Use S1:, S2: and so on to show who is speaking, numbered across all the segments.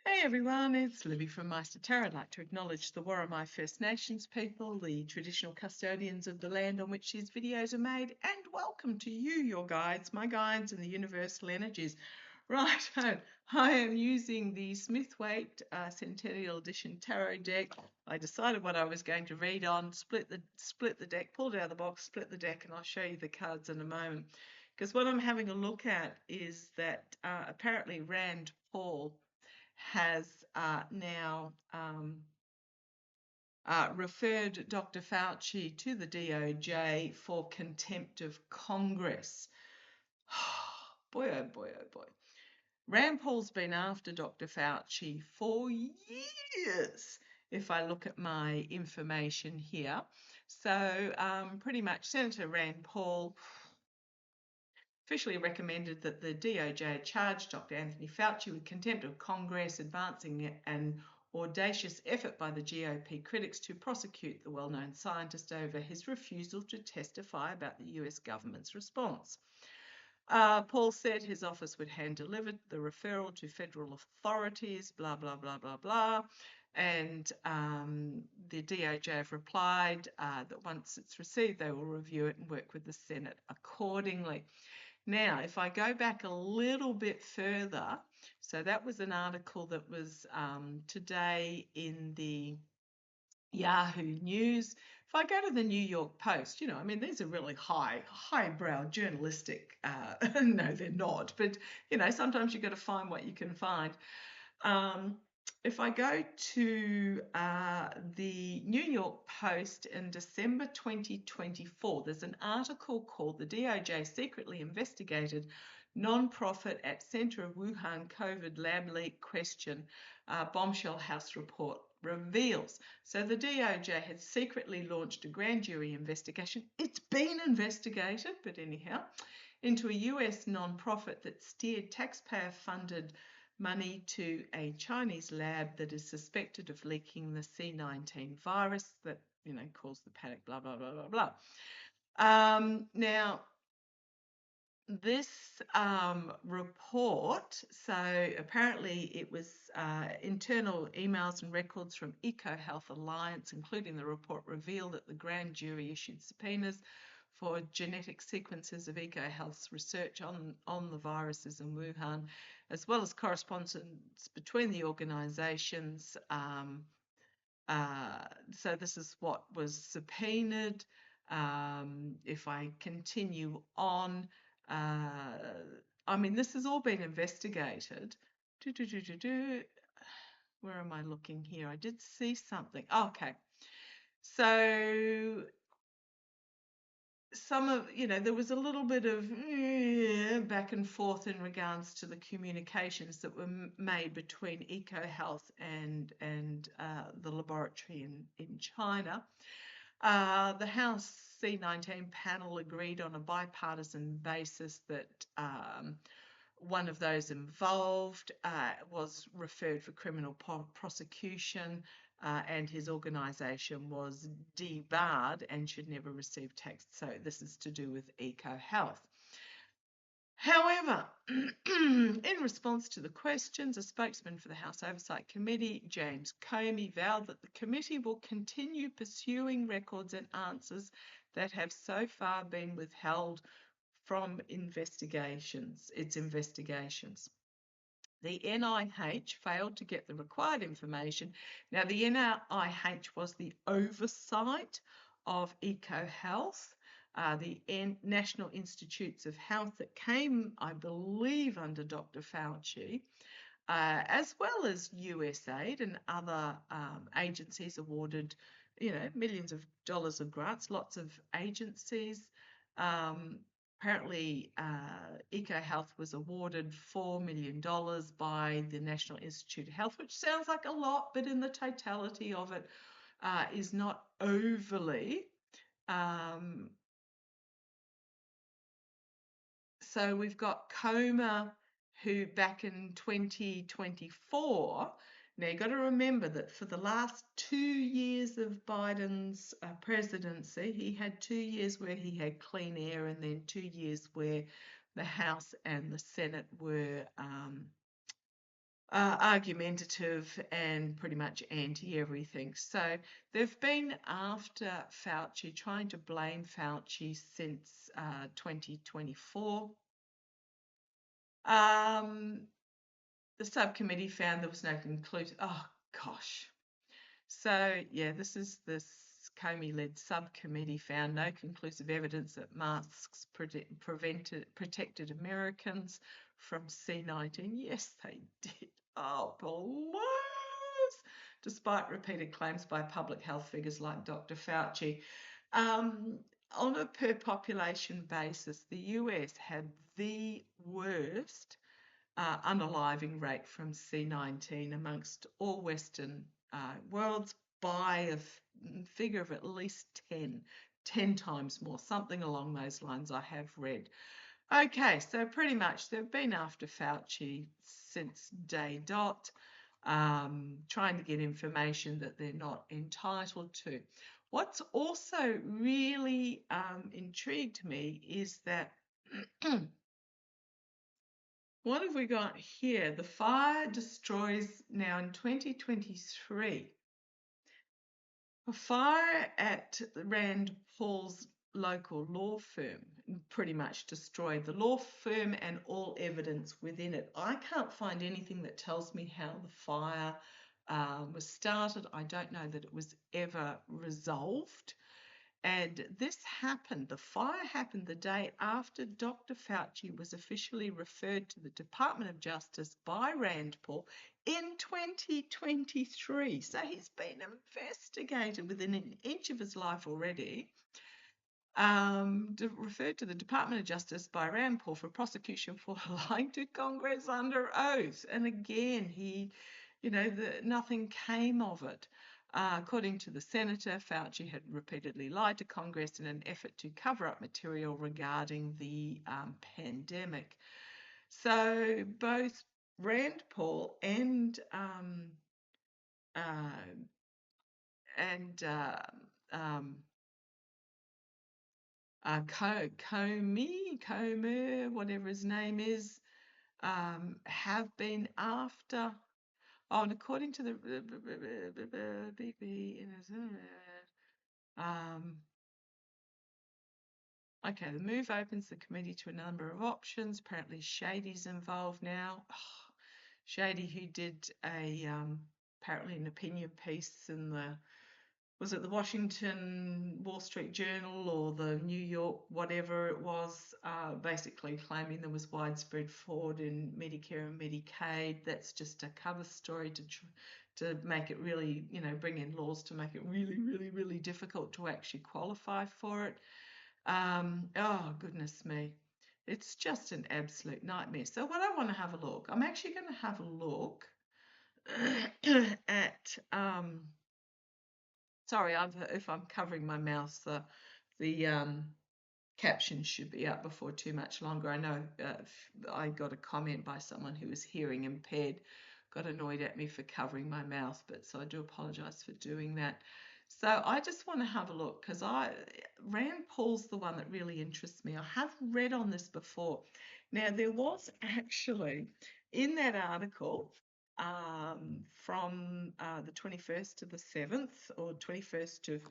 S1: Hey everyone, it's Libby from maighstirtarot. I'd like to acknowledge the Worimi First Nations people, the traditional custodians of the land on which these videos are made, and welcome to you, your guides, my guides, and the universal energies. Right, I am using the Smith-Waite Centennial Edition Tarot deck. I decided what I was going to read on, split the deck, pulled it out of the box, split the deck, and I'll show you the cards in a moment. Because what I'm having a look at is that apparently Rand Paul has now referred Dr. Fauci to the DOJ for contempt of Congress. Boy, oh boy, oh boy. Rand Paul's been after Dr. Fauci for years, if I look at my information here. So pretty much Senator Rand Paul officially recommended that the DOJ charge Dr. Anthony Fauci with contempt of Congress, advancing an audacious effort by the GOP critics to prosecute the well-known scientist over his refusal to testify about the US government's response. Paul said his office would hand-deliver the referral to federal authorities, blah, blah, blah, blah, blah. And the DOJ have replied that once it's received, they will review it and work with the Senate accordingly. Now, if I go back a little bit further, so that was an article that was today in the Yahoo News. If I go to the New York Post, I mean, these are really highbrow journalistic. No, they're not, but sometimes you've got to find what you can find. If I go to the New York Post in December 2024, there's an article called "The DOJ Secretly Investigated Non-Profit at Center of Wuhan COVID Lab Leak Question, Bombshell House Report Reveals." So the DOJ had secretly launched a grand jury investigation. It's been investigated, but anyhow, into a US non-profit that steered taxpayer-funded money to a Chinese lab that is suspected of leaking the C-19 virus that, caused the panic, blah, blah, blah, blah, blah. Now, this report, so apparently it was internal emails and records from EcoHealth Alliance, including the report, revealed that the grand jury issued subpoenas for genetic sequences of EcoHealth's research on the viruses in Wuhan, as well as correspondence between the organisations. So this is what was subpoenaed. If I continue on, I mean, this has all been investigated. Where am I looking here? I did see something. Okay. So some of, there was a little bit of back and forth in regards to the communications that were made between EcoHealth and the laboratory in China. The House C-19 panel agreed on a bipartisan basis that one of those involved was referred for criminal prosecution, and his organisation was debarred and should never receive tax. So this is to do with EcoHealth. However, in response to the questions, a spokesman for the House Oversight Committee, James Comey, vowed that the committee will continue pursuing records and answers that have so far been withheld from its investigations. The NIH failed to get the required information. Now, the NIH was the oversight of EcoHealth, the National Institutes of Health that came, I believe, under Dr. Fauci, as well as USAID and other agencies awarded, millions of dollars of grants, lots of agencies. Apparently, EcoHealth was awarded $4 million by the National Institute of Health, which sounds like a lot, but in the totality of it is not overly. So we've got Coma, who back in 2024, now you've got to remember that for the last 2 years of Biden's presidency, he had 2 years where he had clean air and then 2 years where the House and the Senate were argumentative and pretty much anti-everything. So they've been after Fauci, trying to blame Fauci since 2024. The subcommittee found there was no conclusive. Oh gosh. So yeah, this Comey-led subcommittee found no conclusive evidence that masks protected Americans from C-19. Yes, they did. Oh, please! Despite repeated claims by public health figures like Dr. Fauci. On a per population basis, the US had the worst unaliving rate from C-19 amongst all Western worlds by a figure of at least 10 times more, something along those lines I have read. Okay, so pretty much they've been after Fauci since day dot, trying to get information that they're not entitled to. What's also really intrigued me is that what have we got here? The fire destroys now in 2023. A fire at Rand Paul's local law firm pretty much destroyed the law firm and all evidence within it. I can't find anything that tells me how the fire was started. I don't know that it was ever resolved. And this happened, the fire happened the day after Dr. Fauci was officially referred to the Department of Justice by Rand Paul in 2023. So he's been investigated within an inch of his life already. Referred to the Department of Justice by Rand Paul for prosecution for lying to Congress under oath. And again, nothing came of it. According to the senator, Fauci had repeatedly lied to Congress in an effort to cover up material regarding the pandemic. So both Rand Paul and Comer, whatever his name is, have been after. Oh, and according to the okay, the move opens the committee to a number of options. Apparently, Shady's involved now. Oh, Shady, who did apparently an opinion piece in was it the Washington Wall Street Journal or the New York, whatever it was, basically claiming there was widespread fraud in Medicare and Medicaid. That's just a cover story to make it really, bring in laws to make it really, really, really difficult to actually qualify for it. Oh, goodness me. It's just an absolute nightmare. So what I want to have a look, I'm actually going to have a look at sorry, if I'm covering my mouth, the caption should be up before too much longer. I know I got a comment by someone who was hearing impaired, got annoyed at me for covering my mouth, but so I do apologise for doing that. So I just want to have a look because Rand Paul's the one that really interests me. I have read on this before. Now, there was actually in that article from the 21st to the 7th or 21st of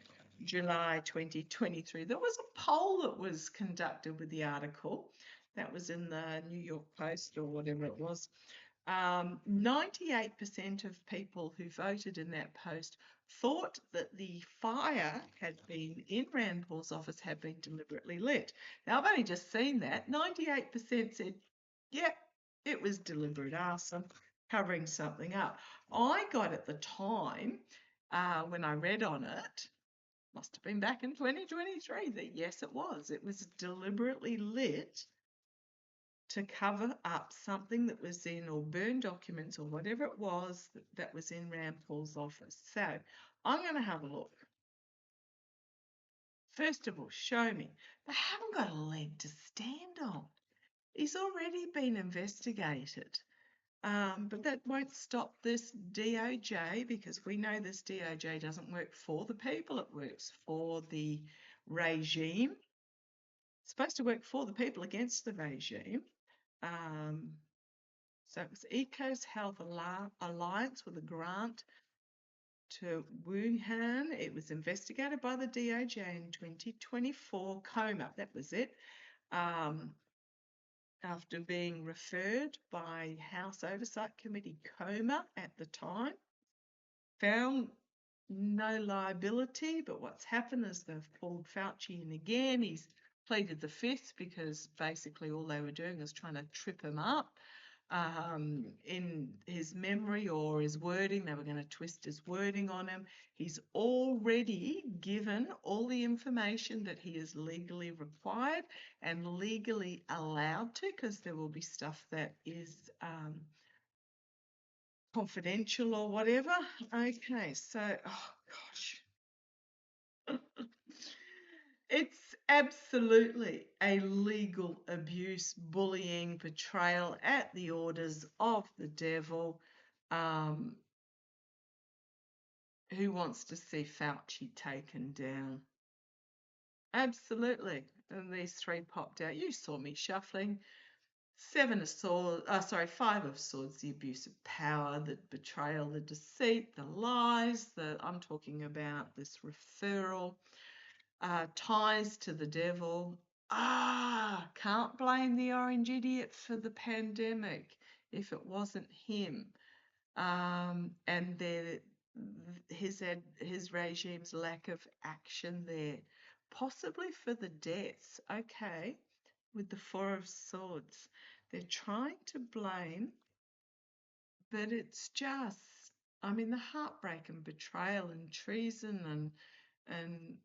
S1: July 2023, there was a poll that was conducted with the article. That was in the New York Post or whatever it was. 98% of people who voted in that post thought that the fire had been in Rand Paul's office had been deliberately lit. Now, I've only just seen that. 98% said, yep, it was deliberate arson, covering something up. I got at the time, when I read on it, must have been back in 2023, that yes, it was. It was deliberately lit to cover up something that was in, or burn documents or whatever it was that was in Rand Paul's office. So I'm going to have a look. First of all, show me. They haven't got a leg to stand on. He's already been investigated. But that won't stop this DOJ, because we know this DOJ doesn't work for the people, it works for the regime. It's supposed to work for the people against the regime. So it was Ecos Health Alliance with a grant to Wuhan. It was investigated by the DOJ in 2024. Coma, that was it. After being referred by House Oversight Committee Coma at the time, found no liability, but what's happened is they've pulled Fauci in again. He's pleaded the fifth because basically all they were doing is trying to trip him up in his memory or his wording. They were going to twist his wording on him. He's already given all the information that he is legally required and legally allowed to, because there will be stuff that is confidential or whatever. Okay, so, oh gosh. It's absolutely a legal abuse, bullying, betrayal at the orders of the devil. Who wants to see Fauci taken down? Absolutely. And these three popped out. You saw me shuffling. Seven of Swords, Five of Swords, the abuse of power, the betrayal, the deceit, the lies, I'm talking about this referral, ties to the devil. Can't blame the orange idiot for the pandemic if it wasn't him. And his regime's lack of action there, possibly for the deaths. Okay, with the Four of Swords, they're trying to blame, but it's just, I mean, the heartbreak and betrayal and treason and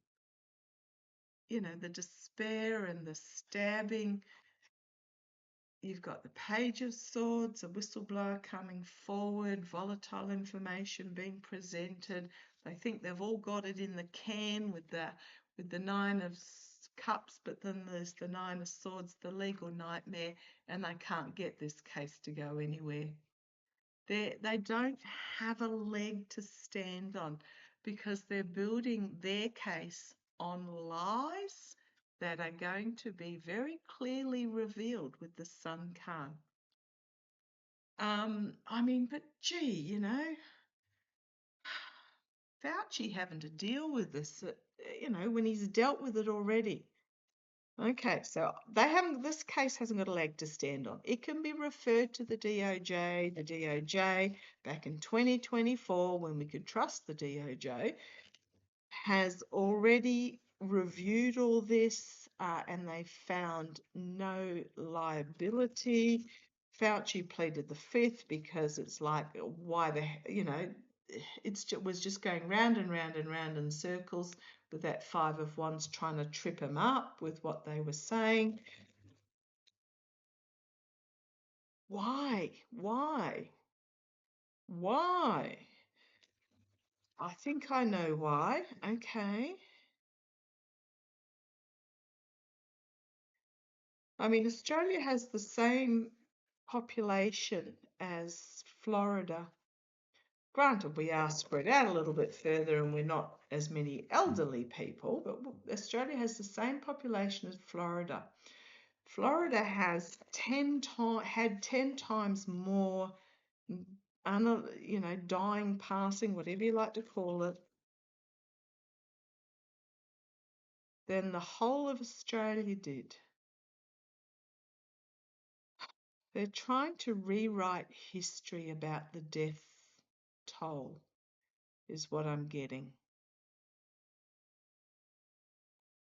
S1: you know, the despair and the stabbing. You've got the Page of Swords, a whistleblower coming forward, volatile information being presented. They think they've all got it in the can with the Nine of Cups, but then there's the Nine of Swords, the legal nightmare, and they can't get this case to go anywhere. They don't have a leg to stand on because they're building their case on lies that are going to be very clearly revealed with the Sun card. I mean, but gee, you know, Fauci having to deal with this, you know, when he's dealt with it already. Okay, so this case hasn't got a leg to stand on. It can be referred to the DOJ. The DOJ, back in 2024, when we could trust the DOJ, has already reviewed all this and they found no liability. Fauci pleaded the fifth because it's like, you know, was just going round and round and round in circles with that Five of Wands trying to trip him up with what they were saying. Why? Why? Why? I think I know why. Okay. I mean, Australia has the same population as Florida. Granted, we are spread out a little bit further and we're not as many elderly people, but Australia has the same population as Florida. Florida has had 10 times more, you know, dying, passing, whatever you like to call it, than the whole of Australia did. They're trying to rewrite history about the death toll, is what I'm getting.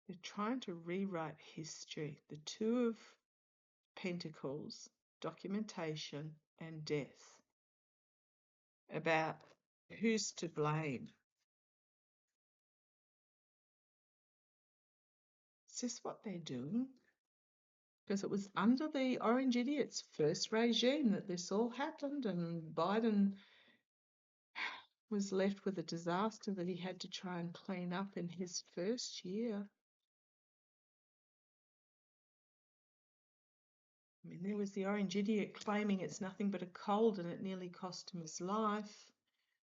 S1: They're trying to rewrite history. The Two of Pentacles, documentation, and death, about who's to blame. Is this what they're doing? Because it was under the Orange Idiot's first regime that this all happened, and Biden was left with a disaster that he had to try and clean up in his first year. I mean, there was the Orange Idiot claiming it's nothing but a cold and it nearly cost him his life.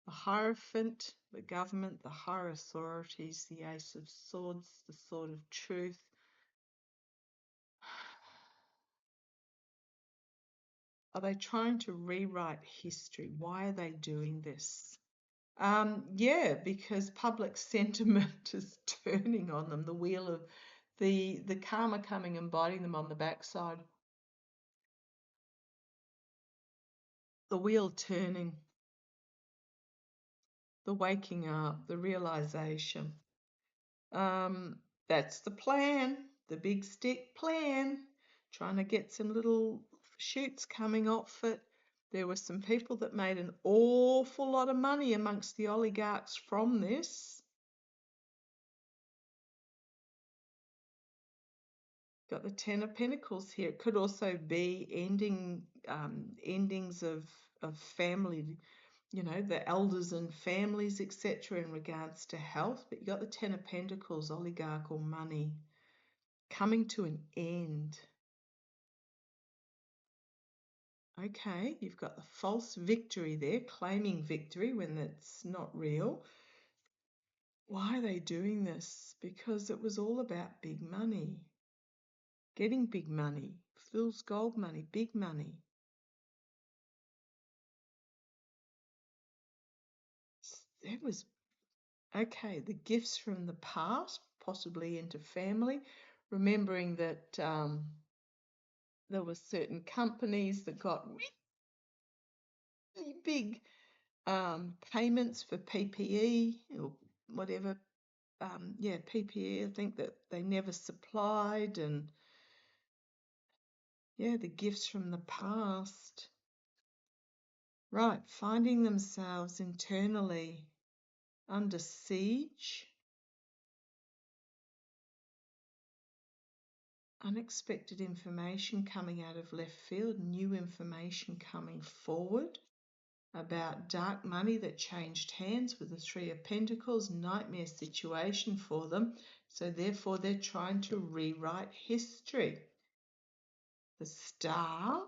S1: The Hierophant, the government, the higher authorities, the Ace of Swords, the Sword of Truth. Are they trying to rewrite history? Why are they doing this? Yeah, because public sentiment is turning on them. The wheel of the karma coming and biting them on the backside. The wheel turning. The waking up, the realization. That's the plan, the big stick plan. Trying to get some little shoots coming off it. There were some people that made an awful lot of money amongst the oligarchs from this. Got the Ten of Pentacles here. It could also be endings of family, you know, the elders and families, etc., in regards to health. But you got the Ten of Pentacles, oligarchical money, coming to an end. Okay, you've got the false victory there, claiming victory when it's not real. Why are they doing this? Because it was all about big money. Getting big money, fool's gold money, big money. It was, okay, the gifts from the past, possibly into family, remembering that there were certain companies that got really big payments for PPE or whatever. PPE, I think that they never supplied, and yeah, the gifts from the past. Right, finding themselves internally under siege. Unexpected information coming out of left field, new information coming forward about dark money that changed hands with the Three of Pentacles, nightmare situation for them. So therefore they're trying to rewrite history. The Star,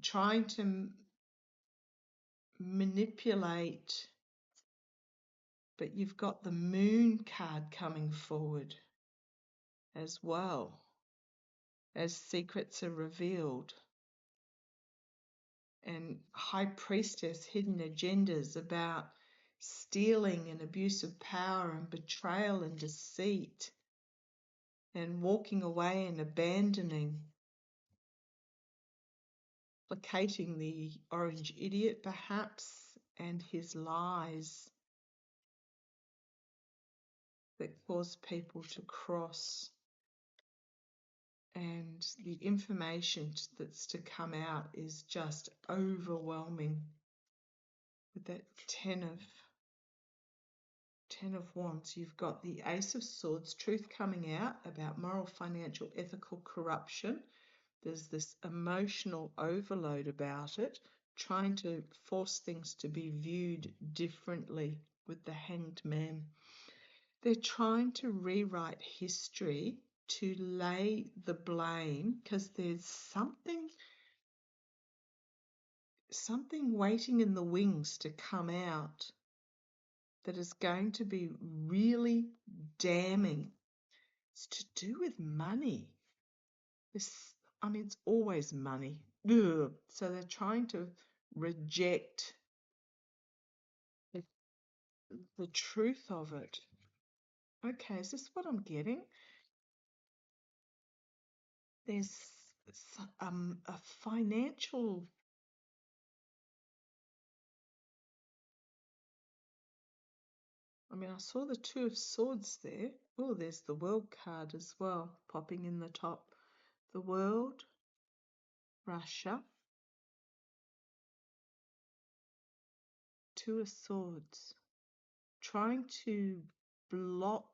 S1: trying to manipulate, but you've got the Moon card coming forward as well as secrets are revealed. And High Priestess, hidden agendas about stealing and abuse of power and betrayal and deceit and walking away and abandoning, placating the orange idiot perhaps and his lies that cause people to cross. And the information that's to come out is just overwhelming. With that Ten of Wands, you've got the Ace of Swords, truth coming out about moral, financial, ethical corruption. There's this emotional overload about it, trying to force things to be viewed differently with the Hanged Man. They're trying to rewrite history to lay the blame because there's something waiting in the wings to come out that is going to be really damning. It's to do with money. It's always money. Ugh. So they're trying to reject the truth of it. Okay, is this what I'm getting? There's a financial. I saw the Two of Swords there. Oh, there's the World card as well, popping in the top. The World, Russia, Two of Swords, trying to block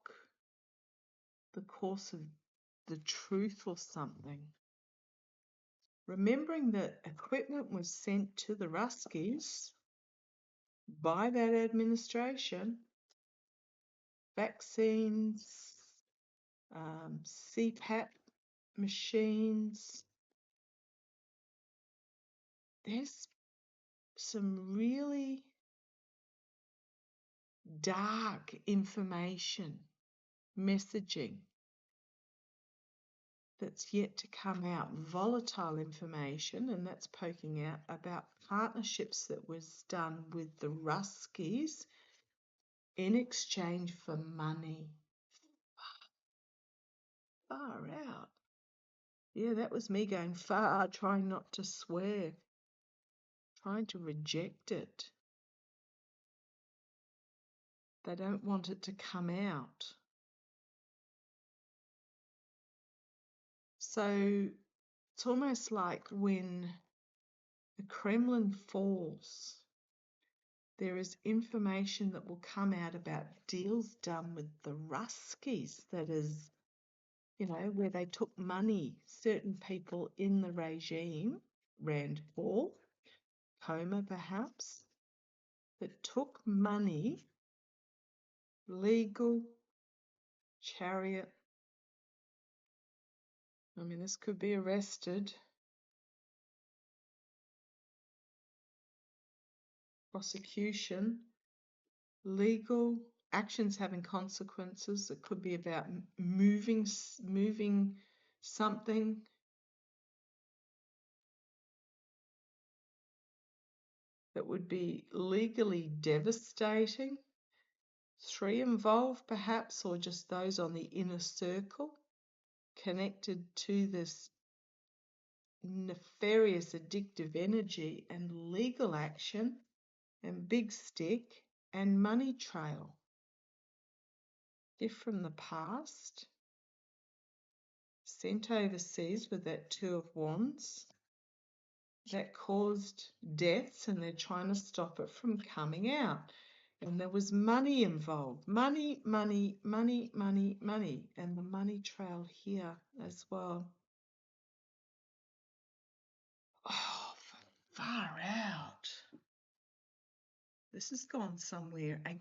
S1: the course of the truth or something. Remembering that equipment was sent to the Ruskies by that administration, vaccines, CPAP machines. There's some really dark information, messaging that's yet to come out, volatile information, and that's poking out about partnerships that was done with the Ruskies in exchange for money. Far out. Yeah, that was me going far, trying not to swear, trying to reject it. They don't want it to come out. So it's almost like when the Kremlin falls, there is information that will come out about deals done with the Ruskies, that is, where they took money, certain people in the regime, Rand Paul, Coma perhaps, that took money, legal, chariot. I mean, this could be arrested, prosecution, legal actions having consequences. It could be about moving something. That would be legally devastating. 3 involved perhaps, or just those on the inner circle connected to this nefarious addictive energy, and legal action and big stick and money trail. Gift from the past, sent overseas with that 2 of Wands, that caused deaths, and they're trying to stop it from coming out. And there was money involved. Money, money, money, money, money. And the money trail here as well. Oh, far out. This has gone somewhere. And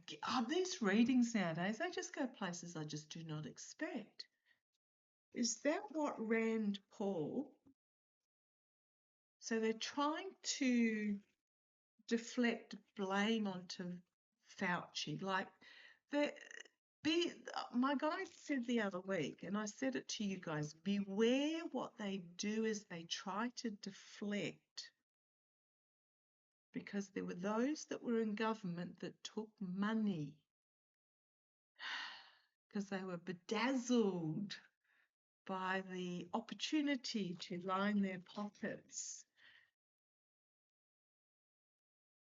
S1: these readings nowadays, they just go places I just do not expect. Is that what Rand Paul? So they're trying to deflect blame onto Fauci. Like, my guy said the other week, and I said it to you guys, beware what they do is they try to deflect, because there were those that were in government that took money because they were bedazzled by the opportunity to line their pockets.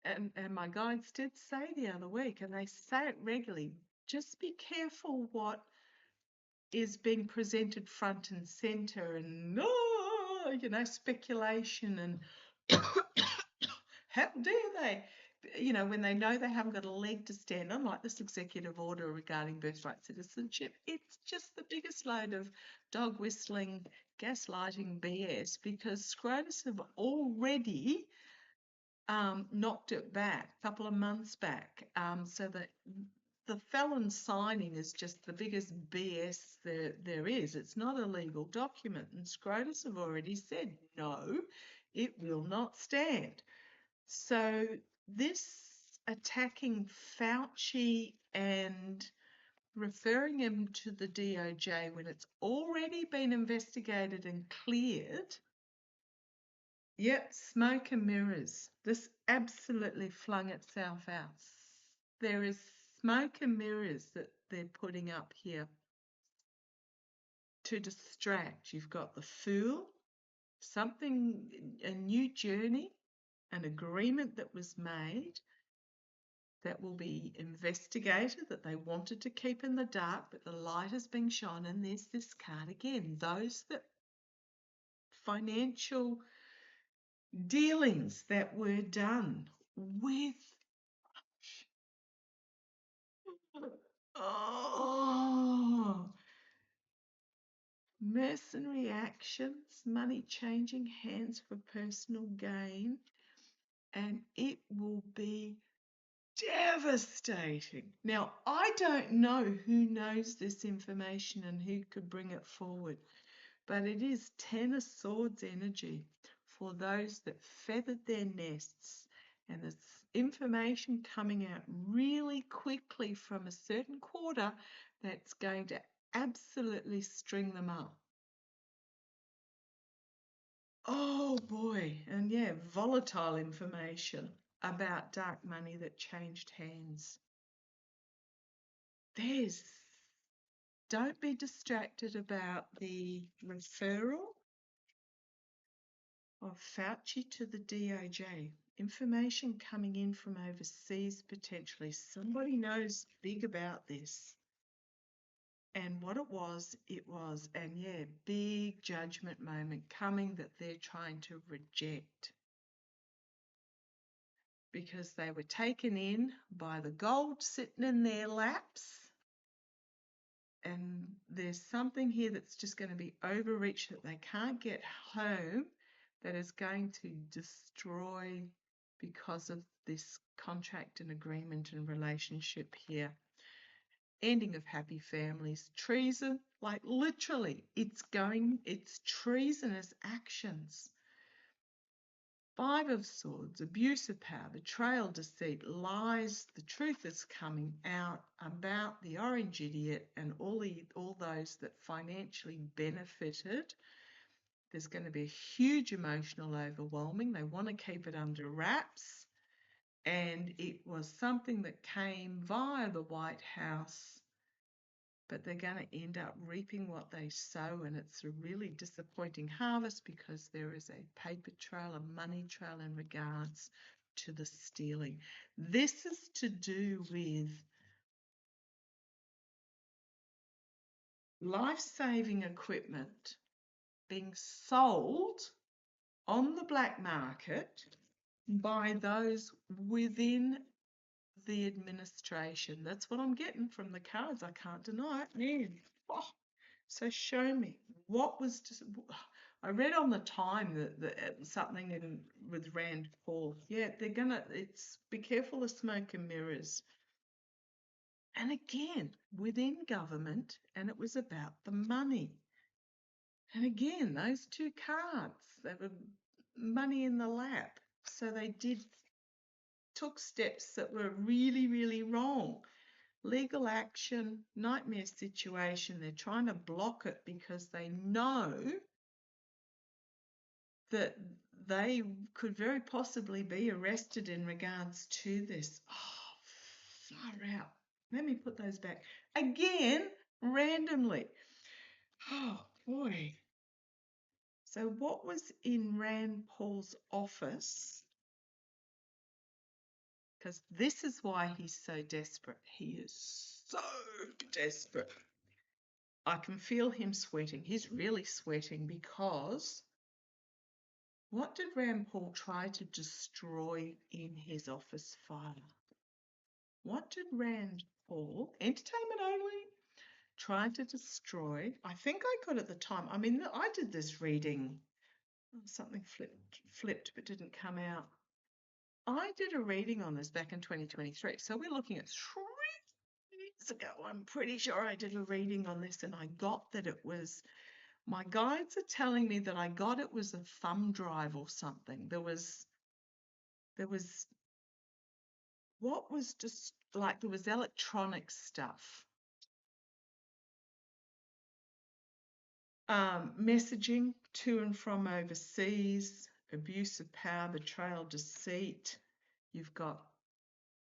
S1: And my guides did say the other week, and they say it regularly, just be careful what is being presented front and centre, and speculation, and how dare they, when they know they haven't got a leg to stand on, like this executive order regarding birthright citizenship. It's just the biggest load of dog whistling, gaslighting BS, because Scrotus have already knocked it back a couple of months back, so that the felon signing is just the biggest BS there is. It's not a legal document, and Scrotus have already said no, it will not stand. So this attacking Fauci and referring him to the DOJ when it's already been investigated and cleared. Yep, smoke and mirrors. This absolutely flung itself out. There is smoke and mirrors that they're putting up here to distract. You've got the Fool, a new journey, an agreement that was made that will be investigated, that they wanted to keep in the dark, but the light has been shone. And there's this card again. Those that financial dealings that were done with mercenary actions, money changing hands for personal gain, and it will be devastating. Now, I don't know who knows this information and who could bring it forward, but it is 10 of Swords energy for those that feathered their nests, and it's information coming out really quickly from a certain quarter that's going to absolutely string them up. Oh boy, and yeah, volatile information about dark money that changed hands. Don't be distracted about the referral of Fauci to the DOJ. Information coming in from overseas potentially. Somebody knows big about this. And what it was, and yeah, big judgment moment coming that they're trying to reject because they were taken in by the gold sitting in their laps. And there's something here that's just going to be overreached that they can't get home, that is going to destroy because of this contract and agreement and relationship here. Ending of happy families, treason, like literally, it's treasonous actions. Five of Swords, abuse of power, betrayal, deceit, lies. The truth is coming out about the orange idiot and all those that financially benefited. There's going to be a huge emotional overwhelming. They want to keep it under wraps. And it was something that came via the White House, but they're going to end up reaping what they sow, and it's a really disappointing harvest because there is a paper trail, a money trail in regards to the stealing. This is to do with life-saving equipment being sold on the black market by those within the administration. That's what I'm getting from the cards. I can't deny it. Man, oh, so show me what was just. I read on the time that something with Rand Paul. Yeah, they're gonna. It's be careful of smoke and mirrors. And again, within government, and it was about the money. And again, those two cards, they were money in the lap. So they took steps that were really, really wrong. Legal action, nightmare situation. They're trying to block it because they know that they could very possibly be arrested in regards to this. Oh, far out. Let me put those back. Again, randomly. Oh, boy. So what was in Rand Paul's office? Because this is why he's so desperate. He is so desperate. I can feel him sweating. He's really sweating because what did Rand Paul try to destroy in his office fire? What did Rand Paul, entertainment only, try to destroy? I think I got at the time. I mean, I did this reading. Something flipped but didn't come out. I did a reading on this back in 2023. So we're looking at 3 years ago. I'm pretty sure I did a reading on this and I got that it was, my guides are telling me that I got it was a thumb drive or something. There was what was just like, there was electronic stuff. Messaging to and from overseas, abuse of power, betrayal, deceit. You've got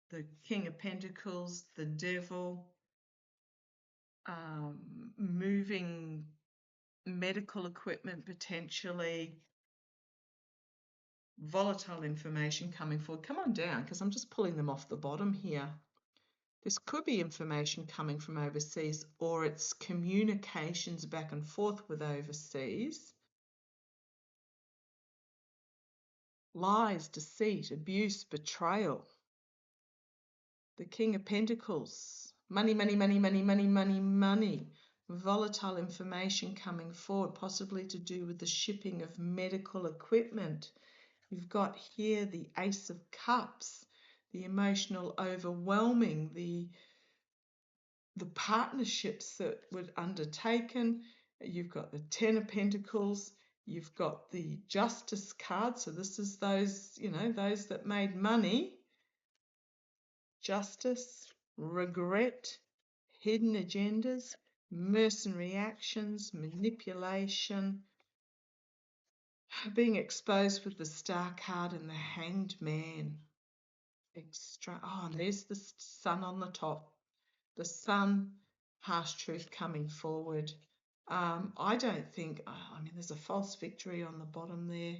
S1: the King of Pentacles, the Devil, moving medical equipment potentially, volatile information coming forward. Come on down, because I'm just pulling them off the bottom here. This could be information coming from overseas, or it's communications back and forth with overseas. Lies, deceit, abuse, betrayal. The King of Pentacles. Money, money, money, money, money, money, money. Volatile information coming forward, possibly to do with the shipping of medical equipment. You've got here the Ace of Cups, the emotional overwhelming, the partnerships that were undertaken. You've got the Ten of Pentacles. You've got the Justice card. So this is those, those that made money. Justice, regret, hidden agendas, mercenary actions, manipulation. being exposed with the Star card and the Hanged Man. And there's the Sun on the top. The Sun, harsh truth coming forward. I don't think, I mean, there's a false victory on the bottom there.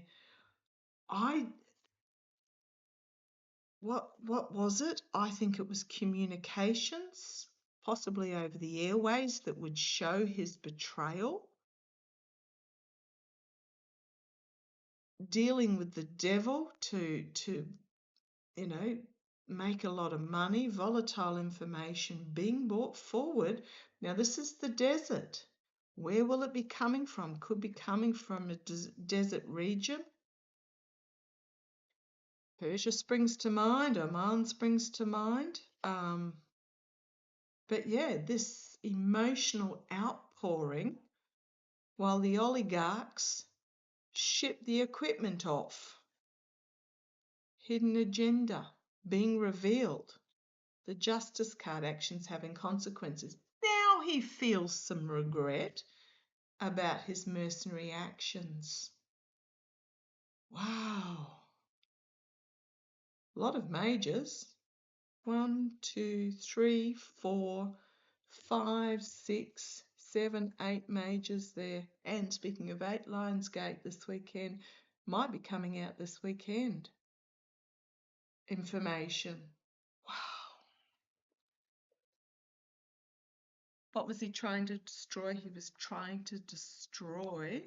S1: What was it? I think it was communications, possibly over the airways, that would show his betrayal. Dealing with the devil to make a lot of money, volatile information being brought forward. Now, this is the desert. Where will it be coming from? Could be coming from a desert region. Persia springs to mind, Oman springs to mind. But yeah, this emotional outpouring while the oligarchs ship the equipment off. Hidden agenda being revealed. The Justice card, actions having consequences. Now he feels some regret about his mercenary actions. Wow. A lot of majors. 1, 2, 3, 4, 5, 6, 7, 8 majors there. And speaking of 8, Lionsgate this weekend might be coming out this weekend. Information. Wow. What was he trying to destroy? He was trying to destroy,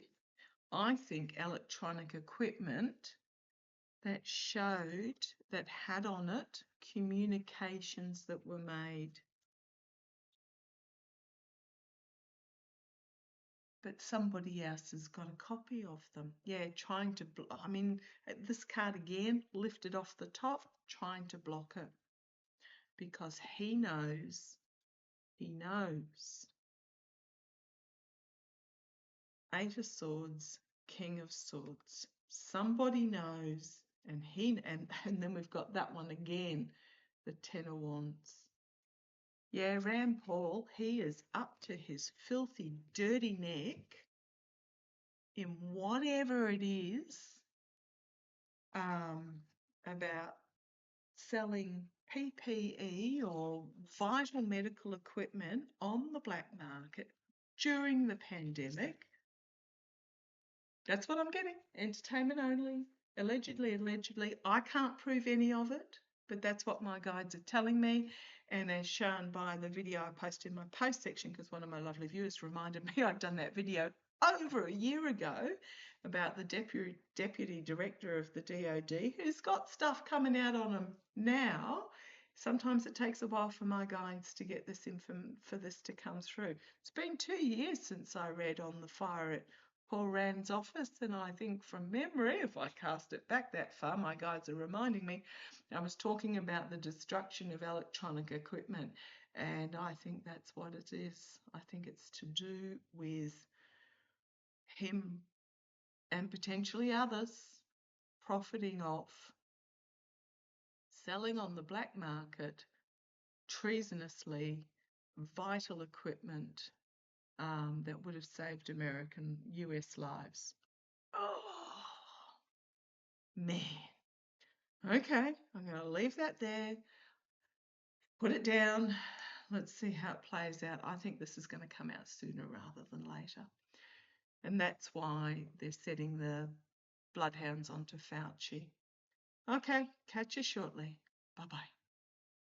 S1: I think, electronic equipment that had on it communications that were made. But somebody else has got a copy of them. Yeah, trying to, this card again, lifted off the top, trying to block it. Because he knows. Eight of Swords, King of Swords. Somebody knows, and then we've got that one again, the Ten of Wands. Yeah, Rand Paul, he is up to his filthy, dirty neck in whatever it is about selling PPE or vital medical equipment on the black market during the pandemic. That's what I'm getting. Entertainment only. Allegedly. I can't prove any of it, but that's what my guides are telling me. And as shown by the video I posted in my post section, because one of my lovely viewers reminded me I'd done that video over a year ago about the deputy director of the DOD, who's got stuff coming out on him now. Sometimes it takes a while for my guides to get this for this to come through. It's been 2 years since I read on the fire at Paul Rand's office, and I think from memory, if I cast it back that far, my guides are reminding me, I was talking about the destruction of electronic equipment, and I think that's what it is. I think it's to do with him and potentially others profiting off selling on the black market treasonously vital equipment that would have saved American US lives. Oh, man. Okay, I'm going to leave that there, put it down. Let's see how it plays out. I think this is going to come out sooner rather than later. And that's why they're setting the bloodhounds onto Fauci. Okay, catch you shortly. Bye-bye.